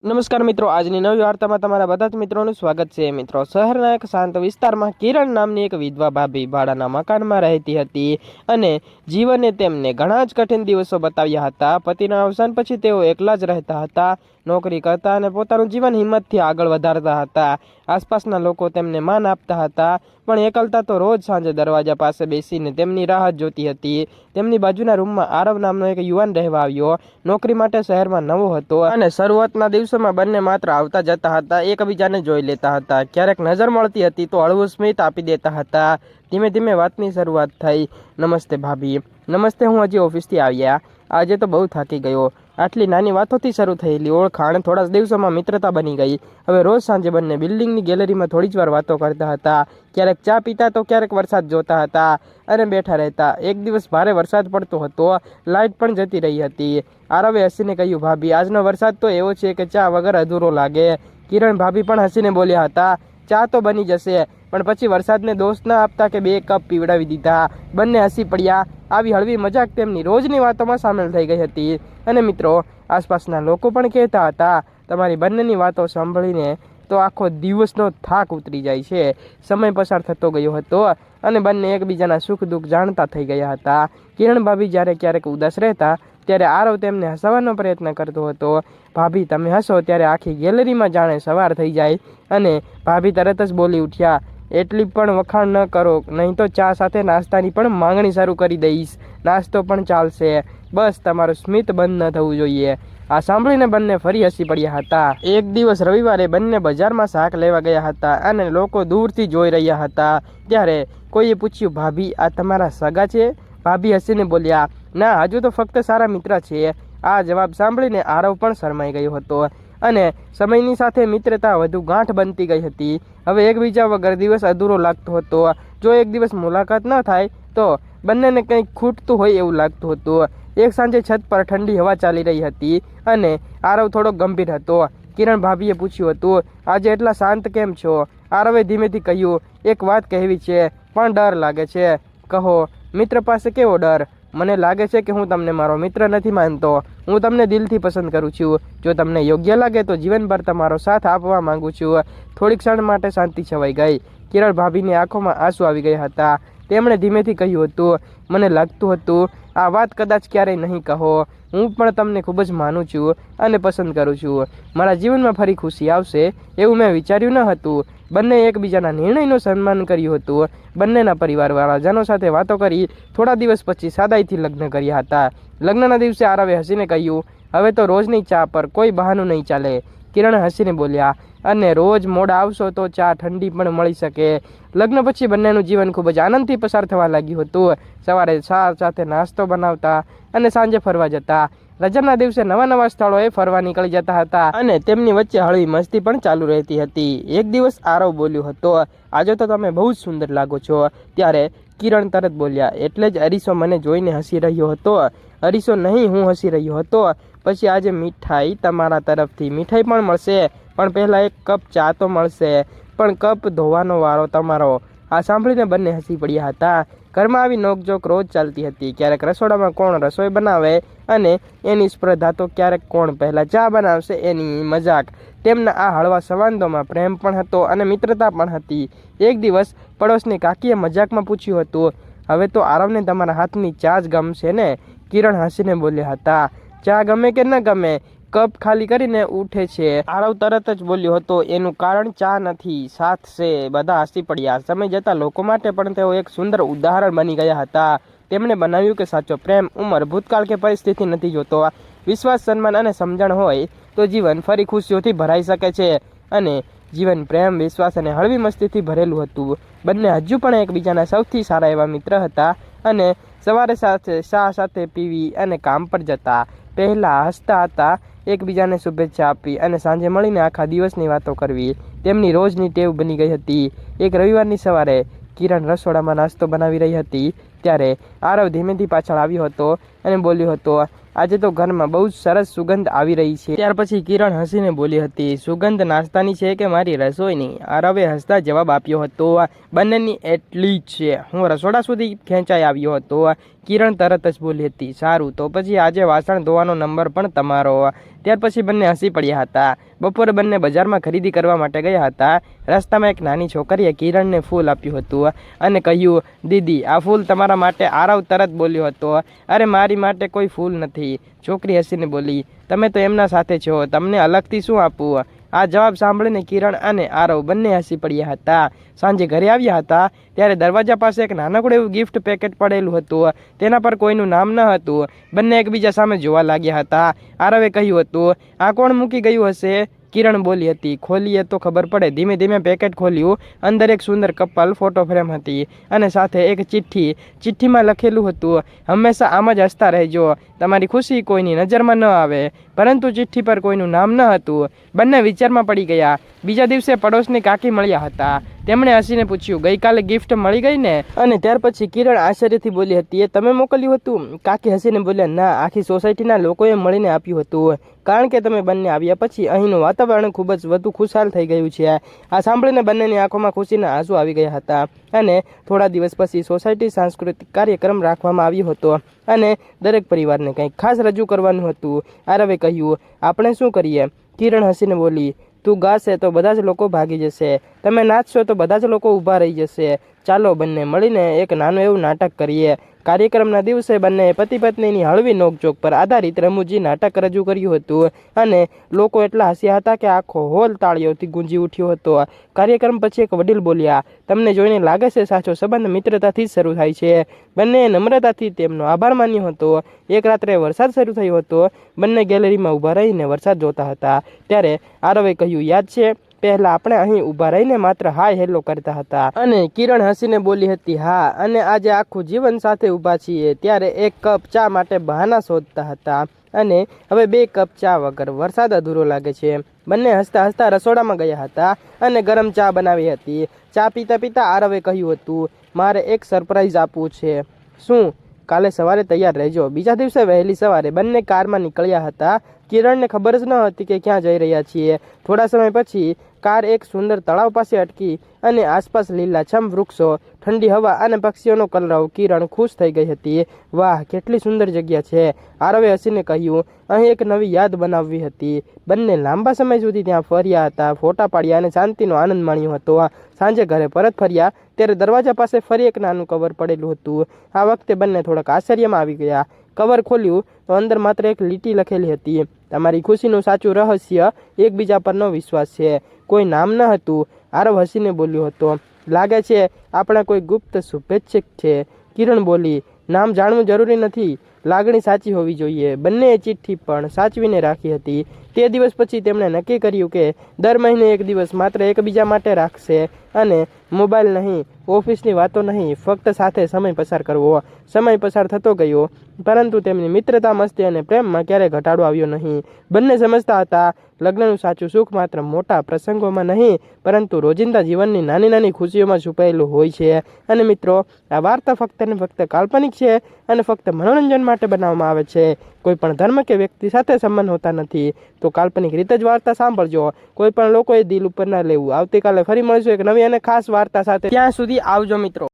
નમસ્કાર મિત્રો, આજની નવી વાર્તામાં તમારા બધા જ મિત્રોનું સ્વાગત છે। મિત્રો, શહેરના એક શાંત વિસ્તારમાં કિરણ નામની એક વિધવા ભાભી ભાડાના મકાનમાં રહેતી હતી અને જીવને તેમને ઘણા જ કઠિન દિવસો બતાવ્યા હતા। પતિના અવસાન પછી તેઓ એકલા જ રહેતા હતા, નોકરી કરતા અને પોતાનું જીવન હિંમતથી આગળ વધારતા હતા। આસપાસના લોકો તેમને માન આપતા હતા, પણ એકલતા તો રોજ સાંજે દરવાજા પાસે બેસીને તેમની રાહ જોતી હતી। તેમની બાજુના રૂમમાં આરવ નામનો એક યુવાન રહેવા આવ્યો। નોકરી માટે શહેરમાં નવો હતો અને શરૂઆતના દિવસોમાં બંને માત્ર આવતા જતા હતા, એકબીજાને જોઈ લેતા હતા। ક્યારેક નજર મળતી હતી તો હળવું સ્મિત આપી દેતા હતા। ધીમે ધીમે વાતની શરૂઆત થઈ। નમસ્તે ભાભી। નમસ્તે, હું હજી ઓફિસથી આવ્યા, આજે તો બહુ થાકી ગયો। આટલી નાની વાતોથી શરૂ થયેલી ઓળખાણ થોડા જ દિવસોમાં મિત્રતા બની ગઈ। હવે રોજ સાંજે બંને બિલ્ડિંગની ગેલેરીમાં થોડી જ વાર વાતો કરતા હતા, ક્યારેક ચા પીતા તો ક્યારેક વરસાદ જોતા હતા અને બેઠા રહેતા। એક દિવસ ભારે વરસાદ પડતો હતો, લાઇટ પણ જતી રહી હતી। આરવે હસીને કહ્યું, ભાભી, આજનો વરસાદ તો એવો છે કે ચા વગર અધૂરો લાગે। કિરણ ભાભી પણ હસીને બોલ્યા હતા, ચા તો બની જશે, પણ પછી વરસાદને દોષ ન આપતા કે 2 કપ પીવડાવી દીધા। બંને હસી પડ્યા। આવી હળવી મજાક તેમની રોજની વાતોમાં સામેલ થઈ ગઈ હતી અને મિત્રો, આસપાસના લોકો પણ કહેતા હતા, તમારી બંનેની વાતો સાંભળીને તો આખો દિવસનો થાક ઉતરી જાય છે। સમય પસાર થતો ગયો હતો અને બંને એકબીજાના સુખ દુઃખ જાણતા થઈ ગયા હતા। કિરણ ભાભી જ્યારે ક્યારેક ઉદાસ રહેતા ત્યારે આરવ તેમને હસાવવાનો પ્રયત્ન કરતો હતો। ભાભી, તમે હસો ત્યારે આખી ગેલેરીમાં જાણે સવાર થઈ જાય અને ભાભી તરત જ બોલી ઉઠ્યા, એટલી પણ વખાણ ન કરો, નહીં તો ચા સાથે નાસ્તાની પણ માંગણી શરૂ કરી દઈશ। નાસ્તો પણ ચાલશે, બસ તમારું સ્મિત બંધ ન થવું જોઈએ। આ સાંભળીને બંને ફરી હસી પડ્યા હતા। એક દિવસ રવિવારે બંને બજારમાં શાક લેવા ગયા હતા અને લોકો દૂરથી જોઈ રહ્યા હતા। ત્યારે કોઈએ પૂછ્યું, ભાભી, આ તમારા સગા છે? ભાભી હસીને બોલ્યા, ના, હજુ તો ફક્ત સારા મિત્ર છે। આ જવાબ સાંભળીને આરવ પણ શરમાઈ ગયો હતો અને સમયની સાથે મિત્રતા વધુ ગાંઠ બનતી ગઈ હતી। હવે એકબીજા વગર દિવસ અધૂરો લાગતો હતો। જો એક દિવસ મુલાકાત ન થાય તો બંનેને કંઈક ખૂટતું હોય એવું લાગતું હતું। એક સાંજે છત પર ઠંડી હવા ચાલી રહી હતી અને આરવ થોડો ગંભીર હતો। કિરણ ભાભીએ પૂછ્યું હતું, આજે એટલા શાંત કેમ છો? આરવે ધીમેથી કહ્યું, એક વાત કહેવી છે, પણ ડર લાગે છે। કહો। મિત્ર પાસે કેવો ડર? મને લાગે છે કે હું તમને મારો મિત્ર નથી માનતો। હું તમને દિલથી પસંદ કરું છું। જો તમને યોગ્ય લાગે તો જીવનભર તમારો સાથ આપવા માંગુ છું। થોડી ક્ષણ માટે શાંતિ છવાઈ ગઈ। કિરણ ભાભીની આંખોમાં આંસુ આવી ગયા હતા। તેમણે ધીમેથી કહ્યું હતું, મને લાગતું હતું આ વાત કદાચ ક્યારેય નહીં કહો। હું પણ તમને ખૂબ જ માનું છું અને પસંદ કરું છું। મારા જીવનમાં ફરી ખુશી આવશે એવું મેં વિચાર્યું ન હતું। બંને એકબીજાના નિર્ણયનું સન્માન કર્યું હતું। બંનેના પરિવારવાળાજનો સાથે વાતો કરી થોડા દિવસ પછી સાદાઈથી લગ્ન કર્યા હતા। લગ્નના દિવસે આરવે હસીને કહ્યું, હવે તો રોજની ચા પર કોઈ બહાનું નહીં ચાલે। કિરણ હસીને બોલ્યા, અને રોજ મોડા આવશો તો ચા ઠંડી પણ મળી શકે। લગ્ન પછી બંનેનું જીવન ખૂબ જ આનંદથી પસાર થવા લાગ્યું હતું। સવારે ચા સાથે નાસ્તો બનાવતા અને સાંજે ફરવા જતા। રજાના દિવસે નવા નવા સ્થળોએ ફરવા નીકળી જતા હતા અને તેમની વચ્ચે હળવી મસ્તી પણ ચાલુ રહેતી હતી। એક દિવસ આરવ બોલ્યો હતો, આજે તો તમે બહુ જ સુંદર લાગો છો। ત્યારે કિરણ તરત બોલ્યા, એટલે જ અરીસો મને જોઈને હસી રહ્યો હતો। અરીસો નહીં, હું હસી રહ્યો હતો। પછી આજે મીઠાઈ તમારા તરફથી મીઠાઈ પણ મળશે, પણ પહેલાં એક કપ ચા તો મળશે, પણ કપ ધોવાનો વારો તમારો। આ સાંભળીને બંને હસી પડ્યા હતા। ઘરમાં આવી નોકઝોક રોજ ચાલતી હતી। ક્યારેક રસોડામાં કોણ રસોઈ બનાવે અને એની સ્પર્ધા, તો ક્યારેક કોણ પહેલાં ચા બનાવશે એની મજાક। તેમના આ હળવા સંવાદોમાં પ્રેમ પણ હતો અને મિત્રતા પણ હતી। એક દિવસ પડોશની કાકીએ મજાકમાં પૂછ્યું હતું, હવે તો આરવને તમારા હાથની ચા જ ગમશે ને? કિરણ હસીને બોલ્યા હતા, ચા ગમે કે ન ગમે, કપ ખાલી કરીને ઉઠે છે। આરવ તરત જ બોલ્યો હતો, એનું કારણ ચા નથી, સાથ છે। બધા હસી પડ્યા। સમય જતાં લોકો માટે પણ તેઓ એક સુંદર ઉદાહરણ બની ગયા હતા। તેમણે બનાવ્યું કે સાચો પ્રેમ ઉંમર, ભૂતકાળ કે પરિસ્થિતિ નથી જોતો। વિશ્વાસ, સન્માન અને સમજણ હોય તો જીવન ફરી ખુશીઓથી ભરાઈ શકે છે અને જીવન પ્રેમ, વિશ્વાસ અને હળવી મસ્તીથી ભરેલું હતું। બંને હજુ પણ એકબીજાના સૌથી સારા એવા મિત્ર હતા અને સવારે સાથે ચા સાથે પીવી અને કામ પર જતા પહેલાં હસતા હતા, એકબીજાને શુભેચ્છા આપી અને સાંજે મળીને આખા દિવસની વાતો કરવી તેમની રોજની ટેવ બની ગઈ હતી। એક રવિવારની સવારે કિરણ રસોડામાં નાસ્તો બનાવી રહી હતી ત્યારે આરવ ધીમેથી પાછળ આવ્યો હતો અને બોલ્યો હતો, આજે તો ઘરમાં બહુ જ સરસ સુગંધ આવી રહી છે। ત્યાર પછી કિરણ હસીને બોલી હતી, સુગંધ નાસ્તાની છે કે મારી રસોઈની? આરવે હસતા જવાબ આપ્યો હતો, બંનેની એટલી જ છે। હું રસોડા સુધી ખેંચાઈ આવ્યો હતો। કિરણ તરત જ બોલી હતી, સારું તો પછી આજે વાસણ ધોવાનો નંબર પણ તમારો। ત્યાર પછી બંને હસી પડ્યા હતા। બપોરે બંને બજારમાં ખરીદી કરવા માટે ગયા હતા। રસ્તામાં એક નાની છોકરીએ કિરણને ફૂલ આપ્યું હતું અને કહ્યું, દીદી આ ફૂલ તમારા માટે। આરવ તરત બોલ્યો હતો, અરે મારી માટે કોઈ ફૂલ નથી। છોકરી હસીને બોલી, તમે તો એમના સાથે છો, તમને અલગથી શું આપું? આ જવાબ સાંભળીને કિરણ અને આરવ બંને હસી પડ્યા હતા। સાંજે ઘરે આવ્યા હતા ત્યારે દરવાજા પાસે એક નાનકડું એવું ગિફ્ટ પેકેટ પડેલું હતું। તેના પર કોઈનું નામ ન હતું। બંને એકબીજા સામે જોવા લાગ્યા હતા। આરવે કહ્યું હતું, આ કોણ મૂકી ગયું હશે? કિરણ બોલી હતી, ખોલીએ તો ખબર પડે। ધીમે ધીમે પેકેટ ખોલ્યું। અંદર એક સુંદર કપલ ફોટો ફ્રેમ હતી અને સાથે એક ચિઠ્ઠી। ચિઠ્ઠીમાં લખેલું હતું, હંમેશા આમ જ હસતા રહેજો, તમારી ખુશી કોઈની નજરમાં ન આવે। પરંતુ ચિઠ્ઠી પર કોઈનું નામ ન હતું। બંને વિચારમાં પડી ગયા। બીજા દિવસે પડોશની કાકી મળ્યા હતા। તેમણે હસીને પૂછ્યું, ગઈકાલે ગિફ્ટ મળી ગઈ ને? અને ત્યાર પછી કિરણ આશ્ચર્યથી બોલી હતી, એ તમે મોકલ્યું હતું? કાકી હસીને બોલ્યા, ના, આખી સોસાયટીના લોકોએ મળીને આપ્યું હતું, કારણ કે તમે બંને આવ્યા પછી અહીંનું વાતાવરણ ખૂબ જ વધુ ખુશાલ થઈ ગયું છે। આ સાંભળીને બંનેની આંખોમાં ખુશીના આંસુ આવી ગયા હતા અને થોડા દિવસ પછી સોસાયટી સાંસ્કૃતિક કાર્યક્રમ રાખવામાં આવ્યો હતો અને દરેક પરિવારને કંઈક ખાસ રજૂ કરવાનું હતું। આરવે કહ્યું, આપણે શું કરીએ? કિરણ હસીને બોલી, તું ગાશે તો બધા જ લોકો ભાગી જશે, તમે નાચશો તો બધા જ લોકો ઊભા રહી જશે, ચાલો બંને મળીને એક નાનું એવું નાટક કરીએ। કાર્યક્રમના દિવસે બંને પતિ પત્નીની હળવી નોકઝોક પર આધારિત રમૂજી નાટક રજૂ કર્યું હતું અને લોકો એટલા હસ્યા હતા કે આખો હોલ તાળીઓથી ગુંજી ઉઠ્યો હતો। કાર્યક્રમ પછી એક વડીલ બોલ્યા, તમને જોઈને લાગે છે સાચો સંબંધ મિત્રતાથી જ શરૂ થાય છે। બંને નમ્રતાથી તેમનો આભાર માન્યો હતો। એક રાત્રે વરસાદ શરૂ થયો હતો। બંને ગેલેરીમાં ઊભા રહીને વરસાદ જોતા હતા। ત્યારે આરવે કહ્યું, યાદ છે પહેલા આપણે અહીં ઊભા રહીને માત્ર હાય હેલો કરતા હતા? અને કિરણ હસીને બોલી હતી, હા, અને આજે આખું જીવન સાથે ઊભા છીએ। ત્યારે એક કપ ચા માટે બહાના શોધતા હતા અને હવે 2 કપ ચા વગર વરસાદ અધૂરો લાગે છે। બંને હસતા હસતા રસોડામાં ગયા હતા અને ગરમ ચા બનાવી હતી। ચા પીતા પીતા આરવે કહ્યું હતું, મારે એક સરપ્રાઈઝ આપવું છે। શું? કાલે સવારે તૈયાર રહેજો। બીજા દિવસે વહેલી સવારે બંને કારમાં નીકળ્યા હતા। કિરણને ખબર જ ન હતી કે ક્યાં જઈ રહ્યા છીએ। થોડા સમય પછી કાર એક સુંદર તળાવ પાસે અટકી અને આસપાસ લીલાછમ વૃક્ષો, ઠંડી હવા અને પક્ષીઓનો કલરવ। કિરણ ખુશ થઈ ગઈ હતી, વાહ, કેટલી સુંદર જગ્યા છે। આરવે હસીને કહ્યું, અહીં એક નવી યાદ બનાવવી હતી। બંને લાંબા સમય સુધી ત્યાં ફર્યા હતા, ફોટા પાડ્યા અને શાંતિનો આનંદ માણ્યો હતો। સાંજે ઘરે પરત ફર્યા ત્યારે દરવાજા પાસે ફરી એક નાનું કવર પડેલું હતું। આ વખતે બંને થોડાક આશ્ચર્યમાં આવી ગયા। કવર ખોલ્યું તો અંદર માત્ર એક લીટી લખેલી હતી, તમારી ખુશીનું સાચું રહસ્ય એકબીજા પરનો વિશ્વાસ છે। કોઈ નામ ન હતું। આરવ હસીને બોલ્યો હતો, લાગે છે આપણા કોઈ ગુપ્ત શુભેચ્છક છે। કિરણ બોલી, નામ જાણવું જરૂરી નથી, લાગણી સાચી હોવી જોઈએ। બંનેએ ચિઠ્ઠી પણ સાચવીને રાખી હતી। તે દિવસ પછી તેમણે નક્કી કર્યું કે દર મહિને એક દિવસ માત્ર એકબીજા માટે રાખશે અને મોબાઈલ નહીં, ઓફિસની વાતો નહીં, ફક્ત સાથે સમય પસાર કરવો। સમય પસાર થતો ગયો પરંતુ તેમની મિત્રતા, મસ્તી અને પ્રેમમાં ક્યારેય ઘટાડો આવ્યો નહીં। બંને સમજતા હતા, લગ્નનું સાચું સુખ માત્ર મોટા પ્રસંગોમાં નહીં પરંતુ રોજિંદા જીવનની નાની નાની ખુશીઓમાં છુપાયેલું હોય છે। અને મિત્રો, આ વાર્તા ફક્ત ને ફક્ત કાલ્પનિક છે અને ફક્ત મનોરંજન માટે બનાવવામાં આવે છે। કોઈ પણ ધર્મ કે વ્યક્તિ સાથે સંબંધ હોતા નથી, તો કાલ્પનિક રીતે જ વાર્તા સાંભળજો। કોઈ પણ લોકોએ દિલ ઉપર ના લેવું। આવતીકાલે ફરી મળીશું એક નવી અને ખાસ વાર્તા સાથે। ત્યાં સુધી આવજો મિત્રો।